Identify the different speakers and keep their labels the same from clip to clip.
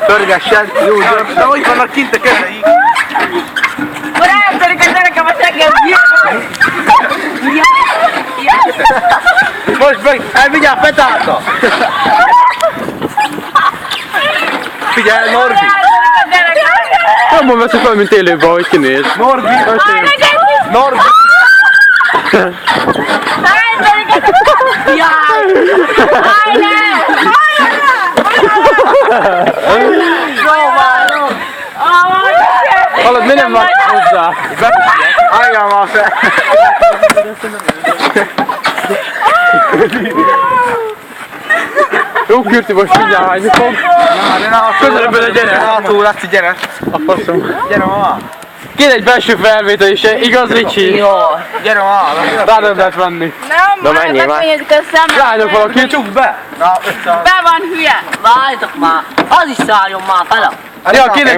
Speaker 1: Pörgessen, jó, de hogy vannak kint a kezeik?
Speaker 2: Eltörik a gyerekem a seggem!
Speaker 1: Most meg, vigyázz, betálta! Figyelj, Norbi!
Speaker 3: Abban veszek olyan, mint élőben, hogy kinéz.
Speaker 1: Norbi! Norbi!
Speaker 3: Hallod, mi nem van hozzá?
Speaker 1: Álljál már fel!
Speaker 3: Jó Kürti, most mindjárt hányni fog. Közelebb gyere!
Speaker 1: Hátul, Laci, gyere!
Speaker 3: A faszom.
Speaker 1: Gyere ma!
Speaker 3: Kéne egy belső felvétel is, igaz Ricsi?
Speaker 2: Jó.
Speaker 1: Gyere ma!
Speaker 3: Rá nem lehet venni.
Speaker 2: Nem, már megmegyek a szemem.
Speaker 3: Lányok valakit.
Speaker 1: Csukd be! Na, 500.
Speaker 2: Be van hülye. Várjatok már. Az is szálljon már fel.
Speaker 3: Ja, kéne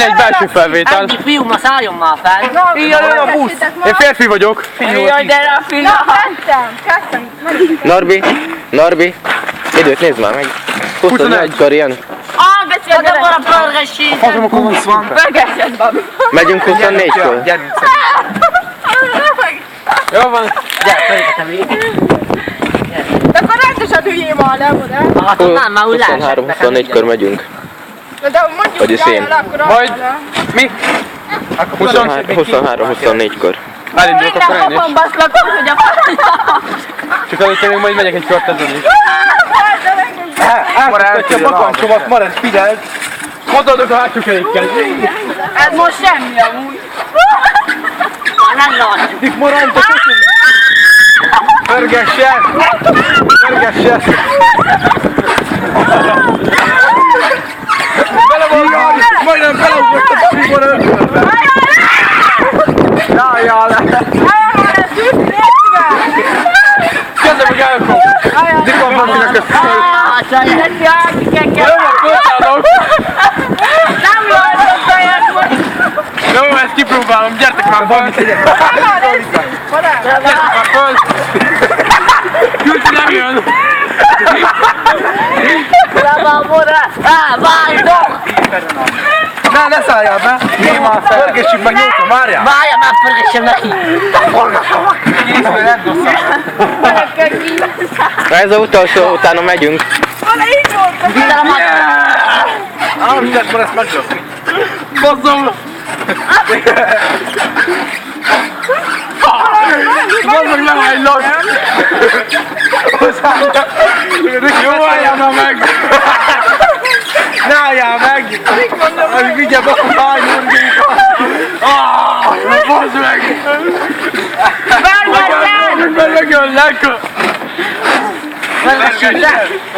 Speaker 3: egy belső felvétel.
Speaker 2: Egyik fiú, ma szálljon már fel.
Speaker 1: Jaj, a busz!
Speaker 3: Én férfi vagyok.
Speaker 2: Jaj, de a fiú.
Speaker 4: Norbi, időt nézd már meg. 21-kor jön.
Speaker 2: Geci, de van a pörgesség.
Speaker 3: Faszom, akkor 20 van.
Speaker 2: Pörgessed, babi.
Speaker 4: Megyünk 24-kor.
Speaker 1: Gyerünk!
Speaker 3: Jó van.
Speaker 5: De akkor rendesen hülyé van, nem oda.
Speaker 2: Hát nem, már úgy lássák.
Speaker 4: 23-24-kor megyünk.
Speaker 5: De mondjuk,
Speaker 4: Vagyis
Speaker 5: hogy
Speaker 4: én.
Speaker 5: akkor
Speaker 3: Majd mi?
Speaker 4: 23-24-kor.
Speaker 3: Elindulok akkor én is.
Speaker 2: Minden baszlak, hogy a
Speaker 3: Csak előtte még majd megyek egy kört ezen is.
Speaker 1: Elköszönjük a bakancsomat, Marad, figyeld!
Speaker 3: Mondodok a hátsó kerékkel.
Speaker 2: Ez most semmi amúgy. Nem látjuk.
Speaker 1: Dik Morán, te köszönjük! Pörgessen! Pörgessen! Bele van, majdnem beleugrottam a Bibora ökölbe! Jajjál le!
Speaker 3: Kezdem meg elkop.
Speaker 1: Dik van valakinek köszönjük!
Speaker 3: Jó van, költálok.
Speaker 2: Nem látottak.
Speaker 3: Jó, ezt kipróbálom, gyertek már föl. Gyertek már föl. Kürti nem jön.
Speaker 1: Ne szálljál be! Én már fel! Pörgessük meg nyújtom, várjál!
Speaker 2: Várjál már, pörgessem neki!
Speaker 1: Készül, nem dosszál!
Speaker 4: Ez az utolsó, utána megyünk.
Speaker 1: Nem tett már ezt megdobni!
Speaker 3: Bazzom. Bazzom, nem hagylak. Jó, álljál már meg.
Speaker 1: Ne álljál meg! Hogy vigye be a hányurgénkat!
Speaker 3: Bazd meg. Megöllek.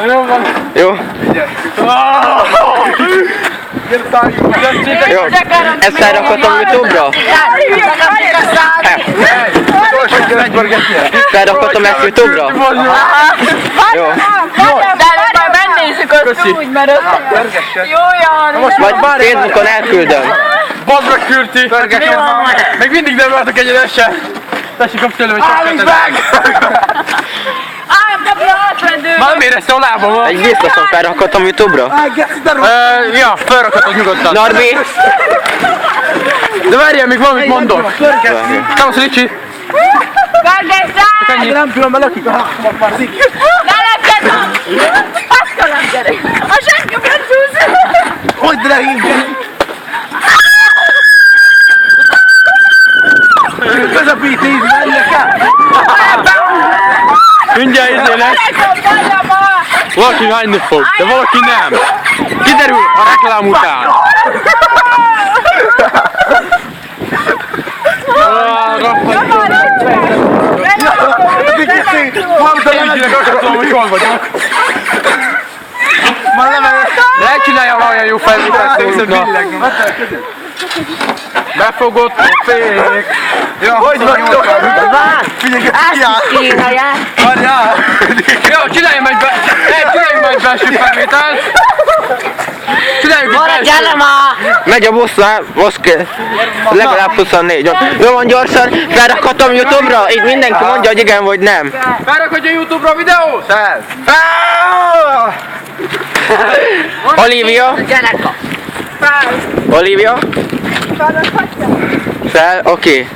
Speaker 3: Jó van.
Speaker 4: Jó?
Speaker 1: Gyere, szálljunk!
Speaker 4: Jó. Ezt felrakhatom YouTube-ra? Felrakhatom ezt YouTube-ra? Jó.
Speaker 2: De már megnézzük azt úgy, mert jó jár.
Speaker 4: Vagy Facebookon elküldöm.
Speaker 3: Bazd meg Kürti. Még mindig nem látok egyenesen. Tessék kapcsolni, hogy csak kötözök. Már nem éreztem a lábam.
Speaker 4: Egy biztosan felrakhatom YouTube-ra?
Speaker 3: Ja, felrakhatod nyugodtan.
Speaker 4: Norbi?
Speaker 3: De várjál, még valamit mondok. Szevasz Ricsi.
Speaker 2: Pörgessd!
Speaker 1: Nem tudom, mert lakik a hátamat már zik!
Speaker 2: Ne leked! Asztalám gyerek! A seggömben csúsz!
Speaker 1: Hagyd le ingyen! Közepít így, menjek el!
Speaker 3: Mindjárt izé lesz. Valaki hányni fog, de valaki nem. Kiderül a reklám után. Hogy hol vagyok. De elcsinálja olyan jó felvételt. Befogott a fék.
Speaker 1: Ja, hogy vagytok? Figyelj, figyelj! Várjál!
Speaker 3: Jó, csináljunk egy belső felvételt. Csináljuk egy belső.
Speaker 2: Gyere már!
Speaker 4: Megy a busz már, legalább 24. Jó van, gyorsan, felrakhatom YouTube-ra? Így mindenki mondja, hogy igen vagy nem.
Speaker 3: Felrakhatja YouTube-ra a videót?
Speaker 1: Fel!
Speaker 4: Olivia?
Speaker 5: Fel.
Speaker 4: Olivia?
Speaker 5: Felrakhatja?
Speaker 4: Fel, oké.